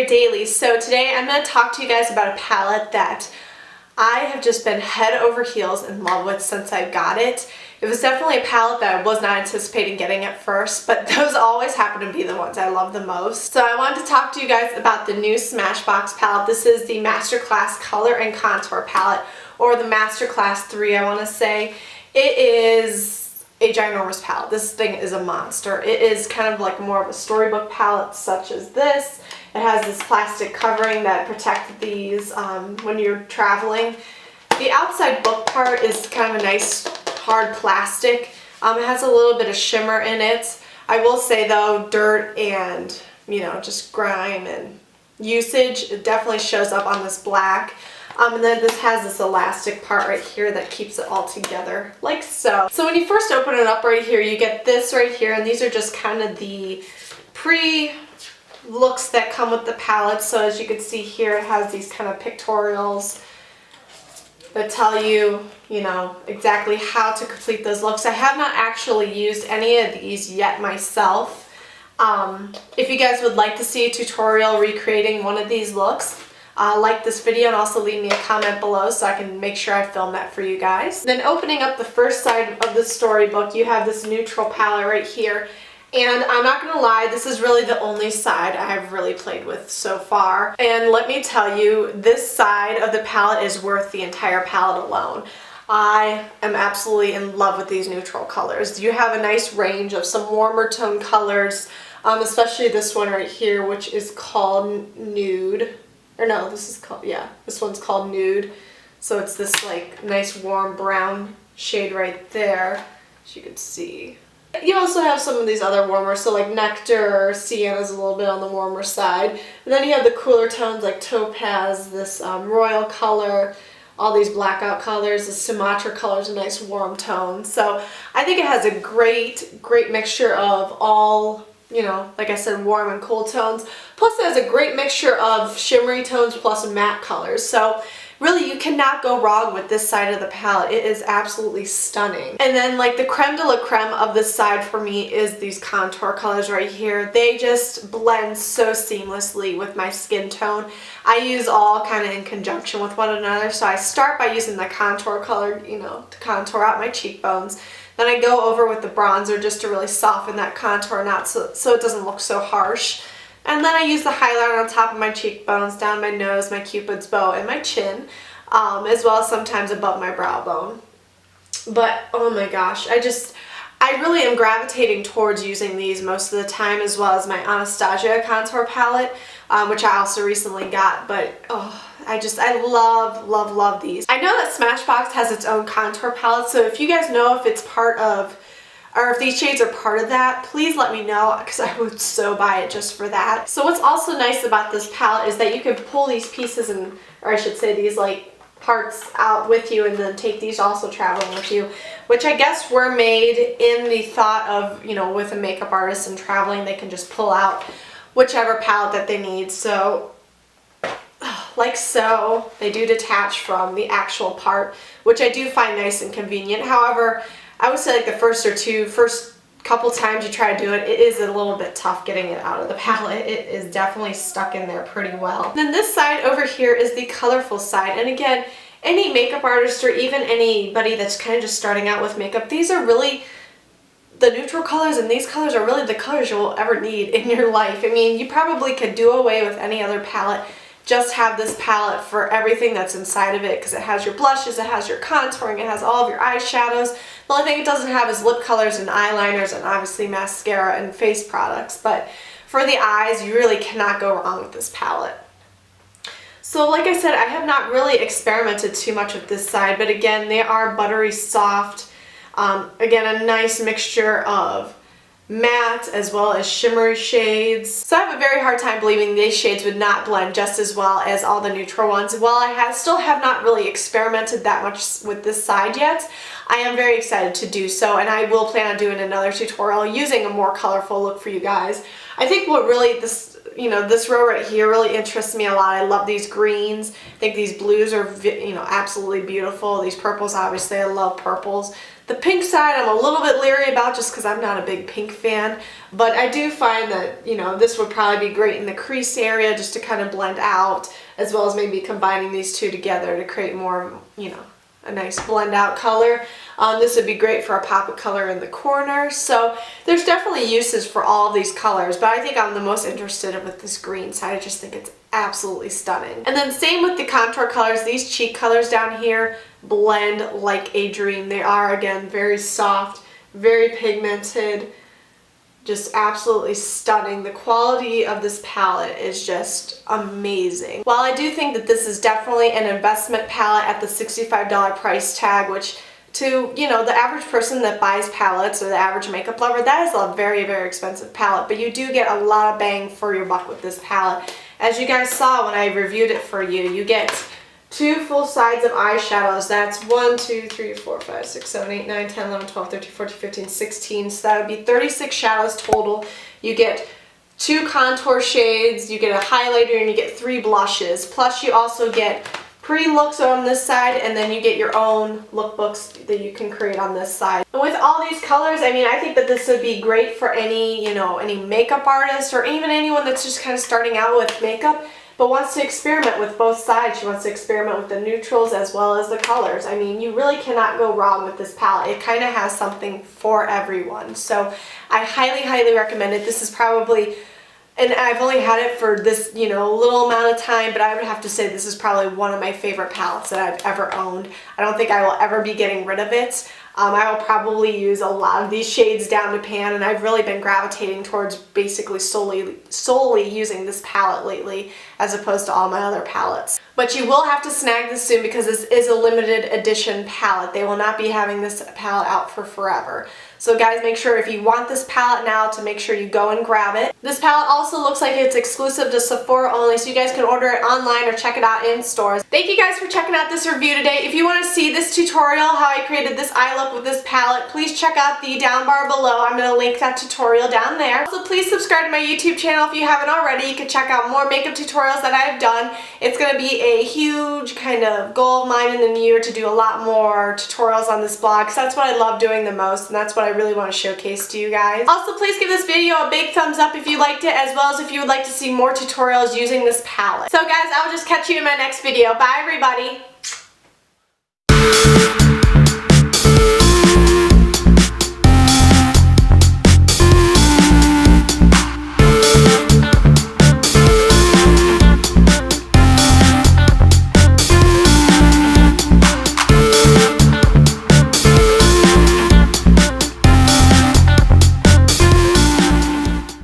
your daily. So today I'm going to talk to you guys about a palette that I have just been head over heels in love with since I got it. It was definitely a palette that I was not anticipating getting at first, but those always happen to be the ones I love the most. So I wanted to talk to you guys about the new Smashbox palette. This is the Masterclass Color and Contour palette, or the Masterclass 3 I want to say. It is a ginormous palette. This thing is a monster. It is kind of like more of a storybook palette such as this. It has this plastic covering that protects these when you're traveling. The outside book part is kind of a nice hard plastic. It has a little bit of shimmer in it. I will say though, dirt and just grime and usage, it definitely shows up on this black. And then this has this elastic part right here that keeps it all together, like so. So when you first open it up right here, you get this right here, and these are just kind of the pre-looks that come with the palette. So as you can see here, it has these kind of pictorials that tell you, exactly how to complete those looks. I have not actually used any of these yet myself. If you guys would like to see a tutorial recreating one of these looks, like this video and also leave me a comment below so I can make sure I film that for you guys. Then opening up the first side of the storybook, you have this neutral palette right here. And I'm not going to lie, this is really the only side I've really played with so far. And let me tell you, this side of the palette is worth the entire palette alone. I am absolutely in love with these neutral colors. You have a nice range of some warmer tone colors, especially this one right here, which is called Nude. Or no, this one's called Nude. So it's this like nice warm brown shade right there, as you can see. You also have some of these other warmer, so like Nectar or Sienna is a little bit on the warmer side. And then you have the cooler tones like Topaz, this royal color, all these blackout colors. The Sumatra color is a nice warm tone. So I think it has a great mixture of all, like I said, warm and cool tones. Plus it has a great mixture of shimmery tones plus matte colors. So really you cannot go wrong with this side of the palette. It is absolutely stunning. And then like the creme de la creme of this side for me is these contour colors right here. They just blend so seamlessly with my skin tone. I use all kind of in conjunction with one another. So I start by using the contour color, to contour out my cheekbones. Then I go over with the bronzer just to really soften that contour out so it doesn't look so harsh. And then I use the highlighter on top of my cheekbones, down my nose, my cupid's bow, and my chin, as well as sometimes above my brow bone. But oh my gosh, I really am gravitating towards using these most of the time, as well as my Anastasia contour palette, which I also recently got. But I love these. I know that Smashbox has its own contour palette, so if you guys know if it's part of, or if these shades are part of that, please let me know, because I would so buy it just for that. So what's also nice about this palette is that you can pull these pieces or I should say these like parts out with you, and then take these also traveling with you, which I guess were made in the thought of, with a makeup artist and traveling, they can just pull out whichever palette that they need. So like so, they do detach from the actual part, which I do find nice and convenient. However, I would say like the first couple times you try to do it, it is a little bit tough getting it out of the palette. It is definitely stuck in there pretty well. Then this side over here is the colorful side. And again, any makeup artist or even anybody that's kind of just starting out with makeup, these are really the neutral colors, and these colors are really the colors you'll ever need in your life. I mean, you probably could do away with any other palette. Just have this palette for everything that's inside of it, because it has your blushes, it has your contouring, it has all of your eyeshadows. The only thing it doesn't have is lip colors and eyeliners and obviously mascara and face products. But for the eyes, you really cannot go wrong with this palette. So like I said, I have not really experimented too much with this side, but again, they are buttery soft. Again, a nice mixture of matte as well as shimmery shades. So I have a very hard time believing these shades would not blend just as well as all the neutral ones. While I still have not really experimented that much with this side yet, I am very excited to do so, and I will plan on doing another tutorial using a more colorful look for you guys. I think what really you know, this row right here really interests me a lot. I love these greens. I think these blues are, you know, absolutely beautiful. These purples, obviously, I love purples. The pink side I'm a little bit leery about just because I'm not a big pink fan, but I do find that, you know, this would probably be great in the crease area just to kind of blend out, as well as maybe combining these two together to create more, you know, a nice blend out color. This would be great for a pop of color in the corner. So there's definitely uses for all of these colors, but I think I'm the most interested in with this green side. I just think it's absolutely stunning. And then same with the contour colors. These cheek colors down here blend like a dream. They are, again, very soft, very pigmented, just absolutely stunning. The quality of this palette is just amazing. While I do think that this is definitely an investment palette at the $65 price tag, which to, you know, the average person that buys palettes or the average makeup lover, that is a very, very expensive palette, but you do get a lot of bang for your buck with this palette. As you guys saw when I reviewed it for you, you get 2 full sides of eyeshadows. That's 1, 2, 3, 4, 5, 6, 7, 8, 9, 10, 11, 12, 13, 14, 15, 16. So that would be 36 shadows total. You get 2 contour shades, you get a highlighter, and you get 3 blushes. Plus you also get pre-looks on this side, and then you get your own lookbooks that you can create on this side. And with all these colors, I mean, I think that this would be great for any, you know, any makeup artist or even anyone that's just kind of starting out with makeup but wants to experiment with both sides. She wants to experiment with the neutrals as well as the colors. I mean, you really cannot go wrong with this palette. It kind of has something for everyone. So I highly, highly recommend it. This is probably, and I've only had it for this, you know, little amount of time, but I would have to say this is probably one of my favorite palettes that I've ever owned. I don't think I will ever be getting rid of it. I will probably use a lot of these shades down to pan, and I've really been gravitating towards basically solely using this palette lately as opposed to all my other palettes. But you will have to snag this soon because this is a limited edition palette. They will not be having this palette out for forever. So guys, make sure if you want this palette now to make sure you go and grab it. This palette also looks like it's exclusive to Sephora only, so you guys can order it online or check it out in stores. Thank you guys for checking out this review today. If you want to see this tutorial, how I created this eye look with this palette, please check out the down bar below. I'm going to link that tutorial down there. Also, please subscribe to my YouTube channel if you haven't already. You can check out more makeup tutorials that I've done. It's going to be a huge kind of goal of mine in the new year to do a lot more tutorials on this blog, because that's what I love doing the most, and that's what I really want to showcase to you guys. Also, please give this video a big thumbs up if you liked it, as well as if you would like to see more tutorials using this palette. So guys, I'll just catch you in my next video. Bye everybody!